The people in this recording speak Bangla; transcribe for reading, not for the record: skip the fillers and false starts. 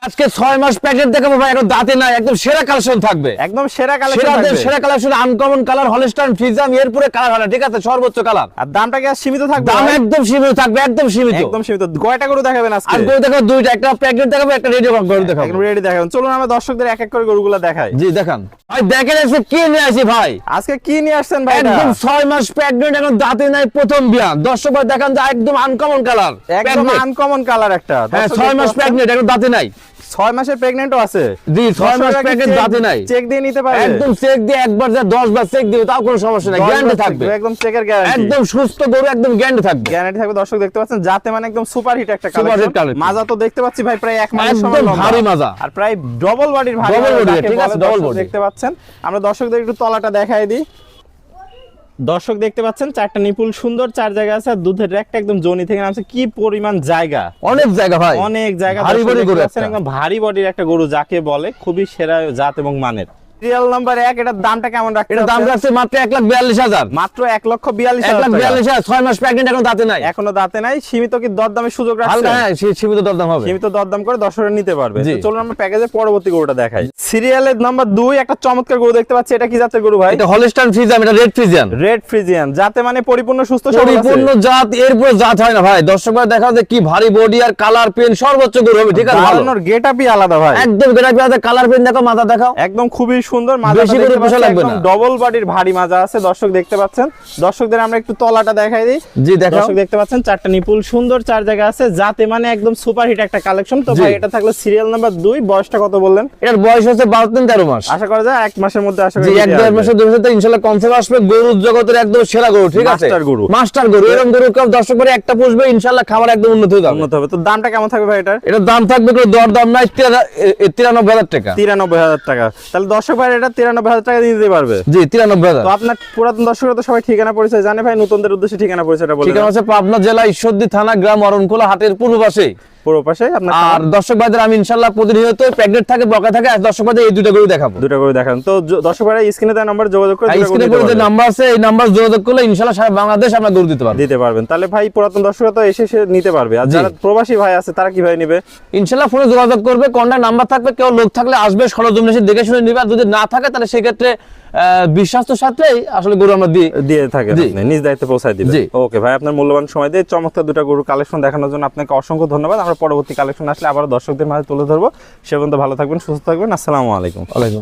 আজকে 6 মাস প্যাকেট দেখাবো ভাই, এখন দাঁতে নাই, একদম সেরা কালেকশন থাকবে, একদম সেরা কালেকশন থাকবে, সেরা collection, uncommon colour, Holstein Friesian, এরপরে কালার হয় না, ঠিক আছে, সর্বোচ্চ কালার। আর দামটা কি আর সীমিত থাকবে? দাম একদম সীমিত থাকবে, একদম সীমিত, একদম সীমিত। কয়টা গরু দেখাবেন আজকে? আর গরু দেখাবো দুইটা, একটা প্যাকেট দেখাবো, একটা রেডি গরু দেখাবো। একদম রেডি দেখাবেন। চলুন আমরা দর্শকদের এক এক করে গরুগুলো দেখাই। জি দেখান ভাই, দেখেন আজকে কি নিয়ে আসি ভাই। আজকে কি নিয়ে আসছেন ভাই? একদম 6 মাস প্রেগন্যান্ট, এখন দাঁতে নাই, প্রথম বিয়ান। দর্শক ভাই দেখান যে একদম আনকমন কালার, একদম আনকমন কালার একটা। হ্যাঁ 6 মাস প্রেগন্যান্ট, এখন দাঁতে নাই, 6 মাসের প্রেগন্যান্টও আছে। জি 6 মাস প্রেগন্যান্ট, দাঁতে নাই, চেক দিয়ে নিতে পারবে, একদম চেক দিয়ে একবার যা 10 বার চেক দিবে, তাও কোনো সমস্যা নাই, গ্যারান্টি থাকবে, একদম চেকের গ্যারান্টি, একদম সুস্থ গরু, একদম গ্যারান্টি থাকবে, গ্যারান্টি থাকবে। দর্শক দেখতে পাচ্ছেন যাতে মানে একদম সুপার হিট একটা সুপার হিট কালেকশন। কালেকশন। মাজা তো দেখতে পাচ্ছি ভাই প্রায় 1 মাসের সমান একদম লম্বা, ভারী মাজা, আর প্রায় ডবল বডির ভারী ডবল বডি, যাকে ঠিক আছে, বলে। ডবল দর্শক বডি দেখতে পাচ্ছেন, আমরা দর্শকদের একটু তলাটা দেখাই দিই। দর্শক দেখতে পাচ্ছেন চারটা নিপুল সুন্দর, 4 জায়গা আছে, আর দুধের র্যাকটা একদম জনি থেকে নামছে। কি পরিমাণ জায়গা, অনেক জায়গা ভাই, অনেক জায়গা। ভারী বডি গরু, একদম ভারী বডির একটা গরু যাকে বলে, খুবই সেরা জাত এবং মানের। সিরিয়াল নাম্বার 1, এটার দামটা কেমন রাখছেন? এটা দাম রাখছে মাত্র 1,42,000, মাত্র 1,42,000 টাকা। 1,42,000, 6 মাস প্রেগন্যান্ট, এখন দাঁতে নাই, এখনো দাঁতে নাই। সীমিত কি দরদামের সুযোগ রাখছেন? হালকা, হ্যাঁ সীমিত দরদাম হবে, সীমিত দরদাম করে দর্শকরা নিতে পারবে। জি। তো চলুন আমরা প্যাকেজের পরবর্তী গরুটা দেখাই। সিরিয়ালের নাম্বার 2, একটা চমৎকার গরু দেখতে পাচ্ছি। এটা কি জাতের গরু ভাই? এটা হলস্টাইন ফ্রিজিয়ান, এটা রেড ফ্রিজিয়ান, রেড ফ্রিজিয়ান জাতে মানে পরিপূর্ণ সুস্থ সবল আছে। পরিপূর্ণ জাত, এরপরে জাত হয় না ভাই। দর্শকরা দেখা যায় কি ভারী বডি আর কালার পেন, সর্বোচ্চ গরু হবে, ঠিক আছে, ভালো দাঁড়ানোর গেটআপই আলাদা ভাই, একদম গেটাপি আছে, কালার পেন দেখো, মাথা দেখাও, একদম খুবই সুন্দর। মাজা বেশি করে পোষা লাগবে না, ডবল বডির ভারী মাজা আছে। দর্শক দেখতে পাচ্ছেন, দর্শকদের আমরা একটু তলাটা দেখাই দিই। জি দেখাও, দর্শক দেখতে পাচ্ছেন চারটা নিপুল সুন্দর, 4 জায়গা আছে, যাতে মানে একদম সুপার হিট একটা কালেকশন। তো জি। ভাই এটা থাকলো সিরিয়াল নাম্বার 2। বয়সটা কত বললেন? এর বয়স হচ্ছে 12-13 মাস, আশা করা যায় 1 মাসের মধ্যে আশা জি করি 1-1.5 মাসের দুধে ইনশাআল্লাহ কনসেপ্ট আসবে। গরুর জগতের একদম সেরা গরু, ঠিক আছে, মাস্টার গরু, মাস্টার গরু। এরকম গরু কেউ দর্শক করে একটা পুষবে, ইনশাআল্লাহ খাবার একদম উন্নত হয়ে যাবে, উন্নত হবে। তো দামটা কেমন থাকবে ভাই এটার? এটার দাম থাকবে কোনো দর দাম নাই, 93,000 টাকা, 93,000 টাকা। তাহলে দর্শক ভাই এটা 93,000 টাকা দিয়ে দিতে পারবে। জি 93,000। তো আপনার পুরাতন দর্শকরা তো সবাই ঠিকানা পরিচয় জানে ভাই, নতুনদের উদ্দেশ্যে ঠিকানা পরিচয়টা বলে ঠিকানা দেন। হচ্ছে পাবনা জেলা ঈশ্বরদী থানা, গ্রাম অরণখোলা হাটের পূর্ব পাশে। পুরো পাশে আপনার আর দর্শক ভাইদের আমি ইনশাআল্লাহ প্রতিনিয়ত প্রেগনেন্ট থাকে, বকা থাকে, আর দর্শক ভাইদের এই দুটো গরু দেখাবো, দুটো করে দেখান। তো দর্শক ভাইরা স্ক্রিনে দেওয়া নাম্বার যোগাযোগ করে দুটো স্ক্রিনে করে পরে যে নাম্বার আছে, এই নাম্বার যোগাযোগ করলে ইনশাআল্লাহ সারা বাংলাদেশ আমরা গরু দিতে পারবো, দিতে পারবেন। তাহলে ভাই পুরাতন দর্শকরা তো এসে নিতে পারবে, আর জি। যারা প্রবাসী ভাই আছে তারা কিভাবে নিবে? ইনশাআল্লাহ ফোনে যোগাযোগ করবে, কন্টাক্ট নাম্বার থাকবে, কেউ লোক থাকলে আসবে, সরজমিনে এসে দেখে শুনে নিবে, আর যদি না থাকে তাহলে সেই ক্ষেত্রে বিশ্বাসের সাথেই আসলে গরু আমরা দিয়ে থাকে, জি। আপনি নিজ দায়িত্বে পৌঁছায় দিবেন। জি। ওকে ভাই, আপনার মূল্যবান সময় দিয়ে চমৎকার দুটো গরু কালেকশন দেখানোর জন্য আপনাকে অসংখ্য ধন্যবাদ। আমরা পরবর্তী কালেকশন আসলে আবার দর্শকদের মাঝে তুলে ধরবো। সে পর্যন্ত ভালো থাকবেন, সুস্থ থাকবেন। আসসালামু আলাইকুম। ওয়ালাইকুম